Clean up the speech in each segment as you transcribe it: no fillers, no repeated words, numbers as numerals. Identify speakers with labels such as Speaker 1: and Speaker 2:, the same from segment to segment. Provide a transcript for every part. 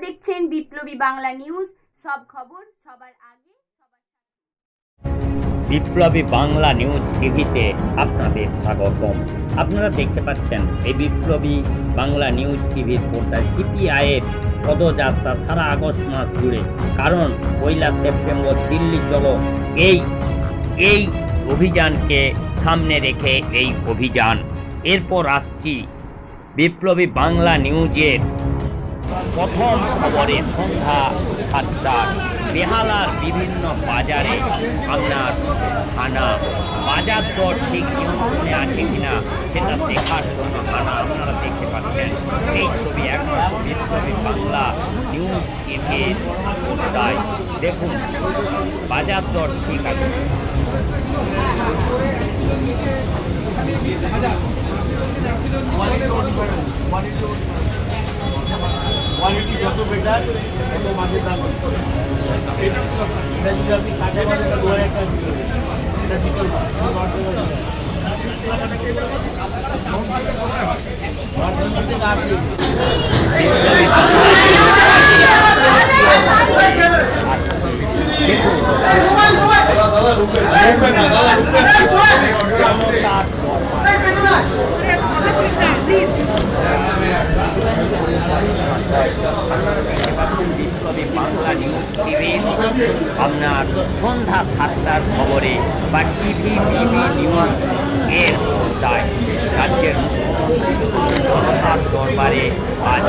Speaker 1: দেখছেন বিপ্লবী বাংলা নিউজ, সব খবর সবার আগে।
Speaker 2: বিপ্লবী বাংলা নিউজ টিভিতে আপনাদের স্বাগতম। আপনারা দেখতে পাচ্ছেন এই বিপ্লবী বাংলা নিউজ টিভির পর্দায় সিপিআইয়ের পদযাত্রা সারা আগস্ট মাস জুড়ে। কারণ 1 সেপ্টেম্বর দিল্লি চলো এই অভিযানকে সামনে রেখে এই অভিযান। এরপর আসছি বিপ্লবী বাংলা নিউজের প্রথম খবরে সন্ধ্যা 7টায় বেহালার বিভিন্ন বাজারে আপনার হানা, বাজার দর ঠিক নিয়ন্ত্রণে আছে কিনা সেটা দেখার জন্য হানা আপনারা দেখতে পাচ্ছেন। সেই ছবি একমাত্র বিপ্লবী বাংলা নিউজ টিভির পর্দায় দেখুন, বাজার দর ঠিক আছে।
Speaker 3: কোয়ালিটি যত বেটার তত মাছের দাম এটা যদি আপনি কাঁচা মাছের 2000 টাকা এটা চিকন মাছ
Speaker 2: বিপ্লবী বাংলা নিউজ টিভি আপনার সন্ধ্যা 7টার খবরে বা টিভি নিউজ এর পর্দায় রাজ্যের জনতার দরবারে আজ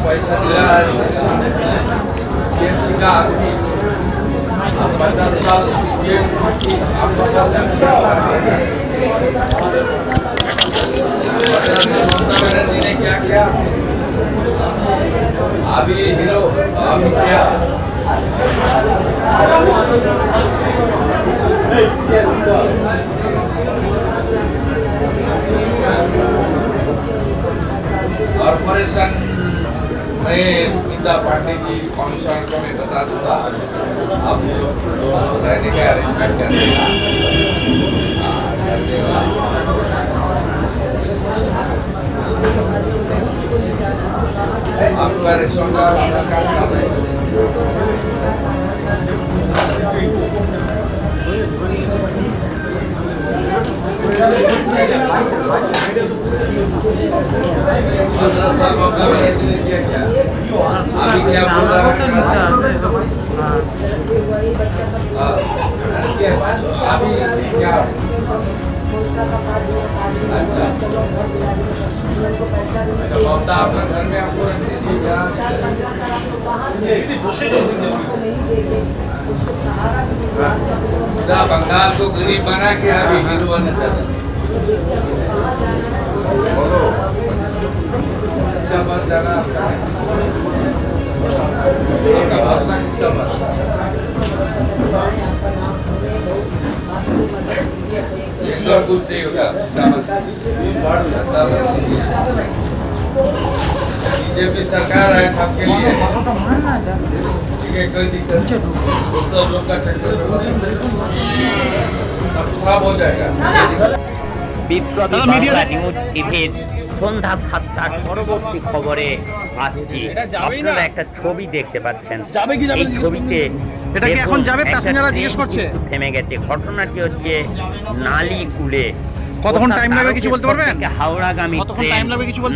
Speaker 4: पैसा दिया टीएमसी का आदमी 50 साल सीपीएम पार्टी आपका ममता बनर्जी ने क्या किया, अभी हीरो अभी क्या कॉर्पोरेशन में स्मिता पाटिल जी कमिश्नर को मैं बता दूंगा, आप लोग तो रहने का अरेंजमेंट कर देगा। आपका रेशन कार्ड आधार कार्ड सब है। साल ममता बनर्जी ने किया क्या, अभी क्या बोल रहा है, अभी क्या अच्छा ममता अपना घर में आपको रख दीजिए क्या, बंगाल को गरीब बना के अभी हीरो बनना चाहते। किसका पास जाना आपका है, आपका भरोसा किसका पास, इंदौर कुछ नहीं होगा, बीजेपी सरकार है सबके लिए, ठीक है, कोई दिक्कत उस सब लोग का चक्कर सब खराब हो जाएगा।
Speaker 2: বিপ্লবী বাংলা নিউজ টিভির সন্ধ্যা 7টার পরবর্তী খবরে আসছি। আপনারা একটা ছবি দেখতে পাচ্ছেন, এই ছবিতে
Speaker 5: এটা কি এখন যাবে? প্যাসেঞ্জাররা জিজ্ঞেস করছে
Speaker 2: থেমে গেছে। ঘটনাটি হচ্ছে নালিকুলে।
Speaker 5: কতক্ষণ টাইম লাগবে কিছু বলতে পারবেন?
Speaker 2: হাওড়াগামী ট্রেন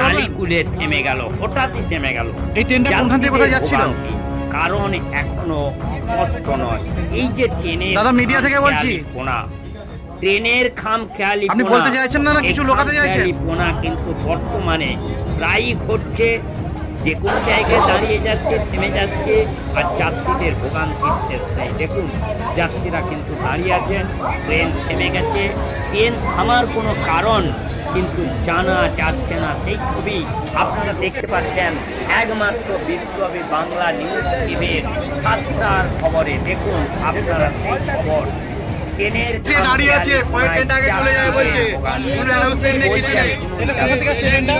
Speaker 2: নালিকুলে থেমে গেল, হঠাৎই থেমে গেল।
Speaker 5: এই ট্রেনটা কোনখান থেকে কোথায় যাচ্ছিল
Speaker 2: কারণ এখনো স্পষ্ট নয়। এই যে ট্রেনের
Speaker 5: দাদা মিডিয়া থেকে বলছি,
Speaker 2: ট্রেনের খামখেয়ালি
Speaker 5: আপনি বলতে চাইছেন না কিছু লোকাতে চাইছেন
Speaker 2: পোনা কিন্তু বর্তমানে প্রায়ই ঘটছে। যে কোনো জায়গায় দাঁড়িয়ে যাচ্ছে, থেমে যাচ্ছে, আর যাত্রীদের ভোগান্তির শেষ নেই। দেখুন, যাত্রীরা কিন্তু দাঁড়িয়ে আছেন, ট্রেন থেমে গেছে। ট্রেন থামার কোনো কারণ কিন্তু জানা যাচ্ছে না। সেই ছবি আপনারা দেখতে পাচ্ছেন একমাত্র বিপ্লবী বাংলা নিউজ টিভির 7টার খবরে। দেখুন আপনারা সেই খবর। ট্রেনের
Speaker 5: সে দাঁড়িয়ে আছে, পরের ট্রেনটা আগে চলে যাবে বলছে। কোনো announcement নেই, কিছু নেই। এটা কোথা থেকে আসছে ট্রেনটা?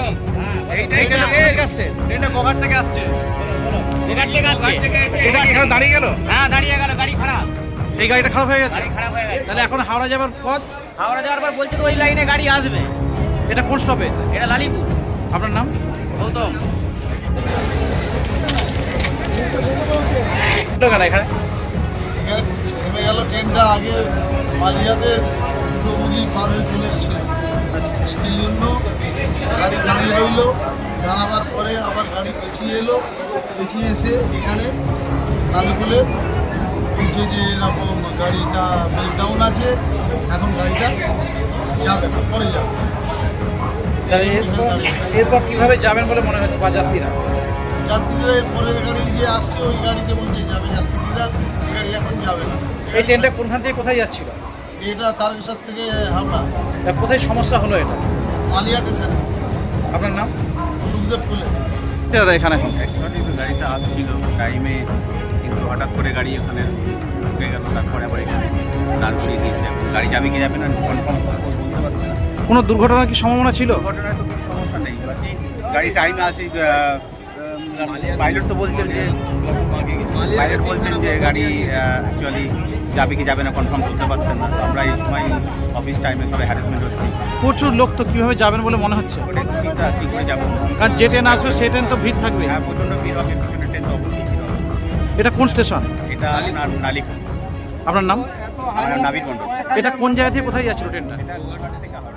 Speaker 5: ট্রেনটা কোথা থেকে আসছে? ট্রেনটা গোঘাট থেকে আসছে।
Speaker 2: গোঘাট থেকে আসছে।
Speaker 5: এটা এখানে দাঁড়িয়ে গেল?
Speaker 2: হ্যাঁ দাঁড়িয়ে গেল, গাড়ি খারাপ,
Speaker 5: এই গাড়িটা খারাপ হয়ে গেছে?
Speaker 2: গাড়ি খারাপ হয়ে গেছে।
Speaker 5: তাহলে এখন হাওড়া যাবার পথ?
Speaker 2: হাওড়া যাওয়ার পর বলছে তো ওই লাইনে গাড়ি আসবে।
Speaker 5: এটা কোন স্টপেজ?
Speaker 2: এটা লালিপুর।
Speaker 5: আপনার নাম?
Speaker 2: গৌতম।
Speaker 5: কেন এখানে?
Speaker 6: নেমে গেল ট্রেনটা, আগে মালিয়াতে দুটো বগি পার হয়ে চলে এসেছিল, সেই জন্য গাড়ি দাঁড়িয়ে রইল। দাঁড়াবার পরে আবার গাড়ি পেছিয়ে এলো, পেছিয়ে এসে এখানে লালিপুলে বলছে যে এরকম গাড়িটা ব্রেকডাউন আছে, এখন গাড়িটা যাবে না, পরে যাবে।
Speaker 5: তাহলে এরপর কিভাবে যাবেন বলে মনে হচ্ছে বা যাত্রীরা?
Speaker 6: যাত্রীরা এর পরের গাড়ি যে আসছে ওই গাড়িতে বলছে যাবে, যাত্রীরা এই গাড়ি এখন যাবে না।
Speaker 5: এই ট্রেনটা কোনখান থেকে কোথায় যাচ্ছিল?
Speaker 6: এটা তারকেশ্বর থেকে হাওড়া,
Speaker 5: তা কোথায় সমস্যা হলো এটা?
Speaker 6: মালিয়া স্টেশন,
Speaker 5: আপনার নাম?
Speaker 6: সুখদেব ফুলে।
Speaker 5: দাদা এখানে
Speaker 3: অ্যাকচুয়ালি তো গাড়িটা আসছিল টাইমে, কিন্তু হঠাৎ করে গাড়ি ওখানে ঢুকে গেল, তারপরে আবার এখানে দাঁড় করিয়ে দিয়েছে। গাড়ি যাবে কি যাবে না কনফার্ম বলতে পারছে না।
Speaker 5: কোনো দুর্ঘটনার কি সম্ভাবনা ছিল?
Speaker 3: ঘটনায় তো কোনো সমস্যা নেই, বাকি গাড়ি টাইমে আছে। পাইলট তো বলছেন যে গাড়ি অ্যাকচুয়ালি যাবে কি যাবে না কনফার্ম বলতে পারছেন না। তো আমরা এই সময় অফিস টাইমে সবাই হ্যারাসমেন্ট হচ্ছি।
Speaker 5: প্রচুর লোক, তো কিভাবে যাবেন বলে মনে হচ্ছে?
Speaker 3: ওটা একটু চিন্তা কী করে যাবো।
Speaker 5: কারণ যে ট্রেন আসবে সেই ট্রেন তো ভিড় থাকবে।
Speaker 3: হ্যাঁ, প্রচণ্ড ভিড় হবে, প্রচণ্ড ট্রেন তো অবশ্যই ভিড় হবে।
Speaker 5: এটা কোন স্টেশন?
Speaker 3: এটা আপনার নালিপুর,
Speaker 5: আপনার নাম?
Speaker 3: নাবিক মন্ডল।
Speaker 5: এটা কোন জায়গা থেকে কোথায় যাচ্ছিল ট্রেনটা?
Speaker 3: এটা গোঘাট থেকে হাওড়া।